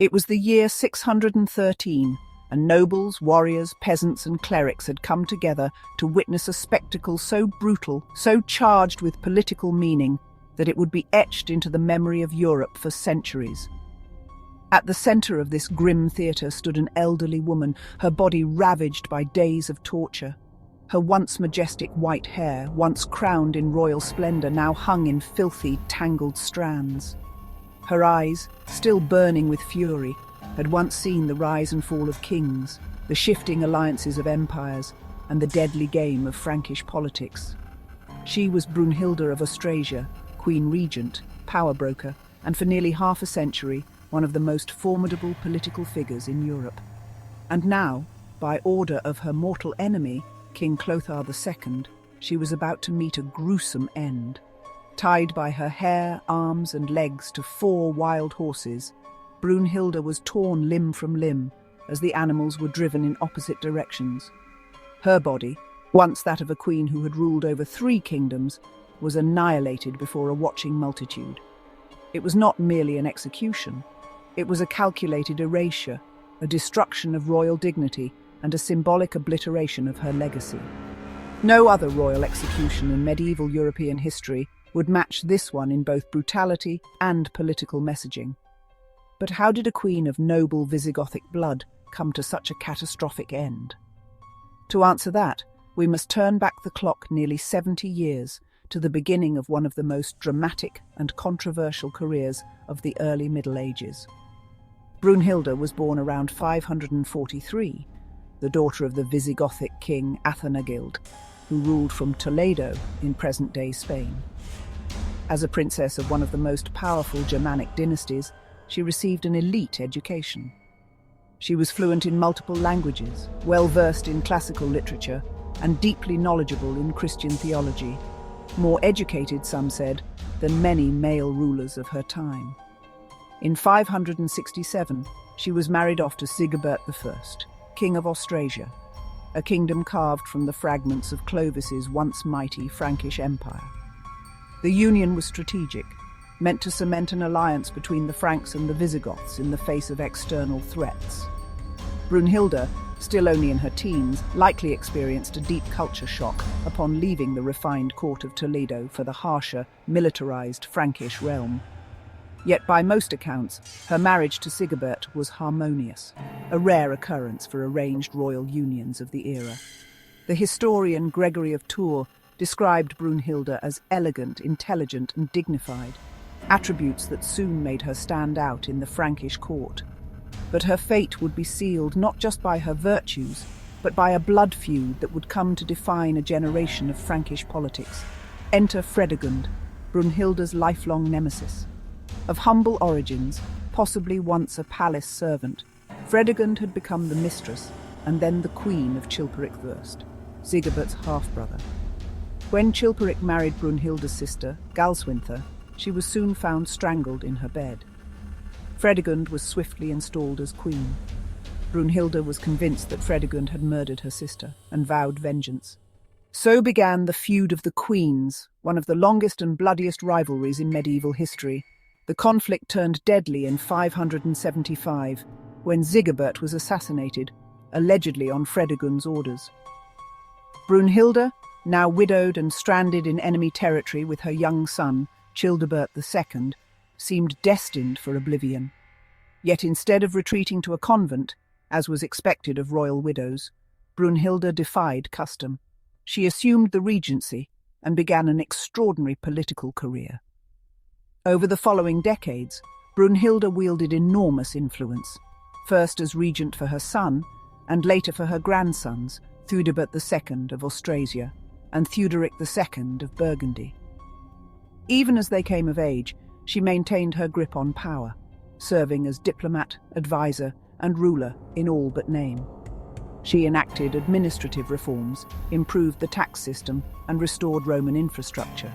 It was the year 613, and nobles, warriors, peasants and clerics had come together to witness a spectacle so brutal, so charged with political meaning, that it would be etched into the memory of Europe for centuries. At the centre of this grim theatre stood an elderly woman, her body ravaged by days of torture. Her once majestic white hair, once crowned in royal splendour, now hung in filthy, tangled strands. Her eyes, still burning with fury, had once seen the rise and fall of kings, the shifting alliances of empires, and the deadly game of Frankish politics. She was Brunhilda of Austrasia, Queen Regent, power broker, and for nearly half a century, one of the most formidable political figures in Europe. And now, by order of her mortal enemy, King Clothar II, she was about to meet a gruesome end. Tied by her hair, arms and legs to 4 wild horses, Brunhilda was torn limb from limb as the animals were driven in opposite directions. Her body, once that of a queen who had ruled over 3 kingdoms, was annihilated before a watching multitude. It was not merely an execution. It was a calculated erasure, a destruction of royal dignity, and a symbolic obliteration of her legacy. No other royal execution in medieval European history would match this one in both brutality and political messaging. But how did a queen of noble Visigothic blood come to such a catastrophic end? To answer that, we must turn back the clock nearly 70 years to the beginning of one of the most dramatic and controversial careers of the early Middle Ages. Brunhilda was born around 543, the daughter of the Visigothic king Athanagild, who ruled from Toledo in present-day Spain. As a princess of one of the most powerful Germanic dynasties, she received an elite education. She was fluent in multiple languages, well-versed in classical literature, and deeply knowledgeable in Christian theology, more educated, some said, than many male rulers of her time. In 567, she was married off to Sigebert I, King of Austrasia, a kingdom carved from the fragments of Clovis's once mighty Frankish empire. The union was strategic, meant to cement an alliance between the Franks and the Visigoths in the face of external threats. Brunhilda, still only in her teens, likely experienced a deep culture shock upon leaving the refined court of Toledo for the harsher, militarized Frankish realm. Yet by most accounts, her marriage to Sigebert was harmonious, a rare occurrence for arranged royal unions of the era. The historian Gregory of Tours described Brunhilda as elegant, intelligent and dignified, attributes that soon made her stand out in the Frankish court. But her fate would be sealed not just by her virtues, but by a blood feud that would come to define a generation of Frankish politics. Enter Fredegund, Brunhilda's lifelong nemesis. Of humble origins, possibly once a palace servant, Fredegund had become the mistress and then the queen of Chilperic I, Sigebert's half-brother. When Chilperic married Brunhilda's sister, Galswintha, she was soon found strangled in her bed. Fredegund was swiftly installed as queen. Brunhilda was convinced that Fredegund had murdered her sister and vowed vengeance. So began the feud of the queens, one of the longest and bloodiest rivalries in medieval history. The conflict turned deadly in 575, when Sigebert was assassinated, allegedly on Fredegund's orders. Brunhilda, now widowed and stranded in enemy territory with her young son, Childebert II, seemed destined for oblivion. Yet instead of retreating to a convent, as was expected of royal widows, Brunhilda defied custom. She assumed the regency and began an extraordinary political career. Over the following decades, Brunhilda wielded enormous influence, first as regent for her son, and later for her grandsons, Theudebert II of Austrasia and Theuderic II of Burgundy. Even as they came of age, she maintained her grip on power, serving as diplomat, advisor, and ruler in all but name. She enacted administrative reforms, improved the tax system, and restored Roman infrastructure.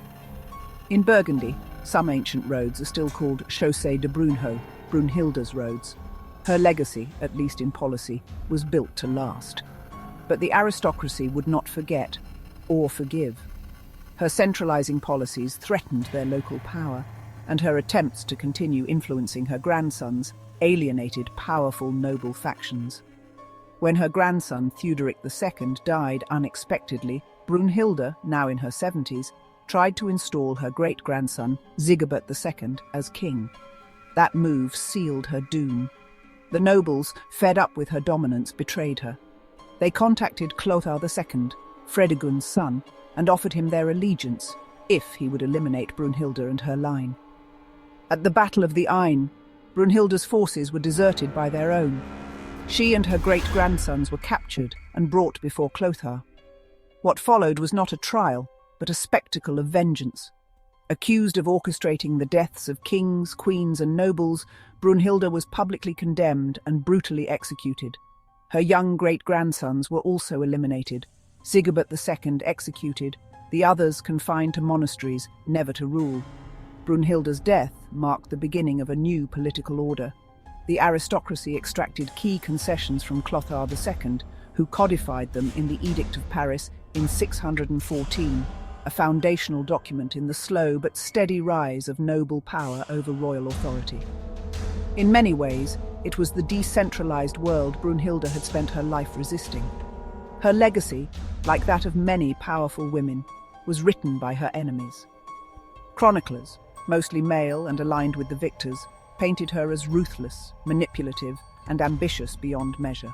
In Burgundy, some ancient roads are still called Chaussée de Brunhilde, Brunhilda's roads. Her legacy, at least in policy, was built to last. But the aristocracy would not forget or forgive. Her centralizing policies threatened their local power, and her attempts to continue influencing her grandsons alienated powerful noble factions. When her grandson Theuderic II died unexpectedly, Brunhilda, now in her 70s, tried to install her great-grandson Sigebert II as king. That move sealed her doom. The nobles, fed up with her dominance, betrayed her. They contacted Clothar II, Fredegund's son, and offered him their allegiance if he would eliminate Brunhilda and her line. At the Battle of the Ain, Brunhilda's forces were deserted by their own. She and her great-grandsons were captured and brought before Clothar. What followed was not a trial, but a spectacle of vengeance. Accused of orchestrating the deaths of kings, queens, and nobles, Brunhilda was publicly condemned and brutally executed. Her young great-grandsons were also eliminated, Sigebert II executed, the others confined to monasteries, never to rule. Brunhilda's death marked the beginning of a new political order. The aristocracy extracted key concessions from Clothar II, who codified them in the Edict of Paris in 614, a foundational document in the slow but steady rise of noble power over royal authority. In many ways, it was the decentralized world Brunhilda had spent her life resisting. Her legacy, like that of many powerful women, was written by her enemies. Chroniclers, mostly male and aligned with the victors, painted her as ruthless, manipulative, and ambitious beyond measure.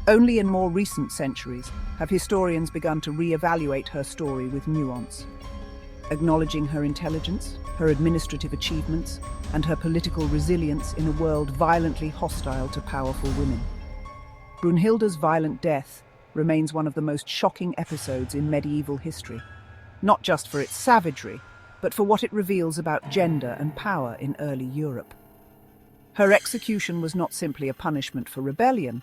Only in more recent centuries have historians begun to re-evaluate her story with nuance, acknowledging her intelligence, her administrative achievements, and her political resilience in a world violently hostile to powerful women. Brunhilda's violent death remains one of the most shocking episodes in medieval history, not just for its savagery, but for what it reveals about gender and power in early Europe. Her execution was not simply a punishment for rebellion.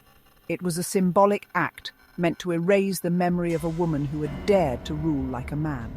It was a symbolic act meant to erase the memory of a woman who had dared to rule like a man.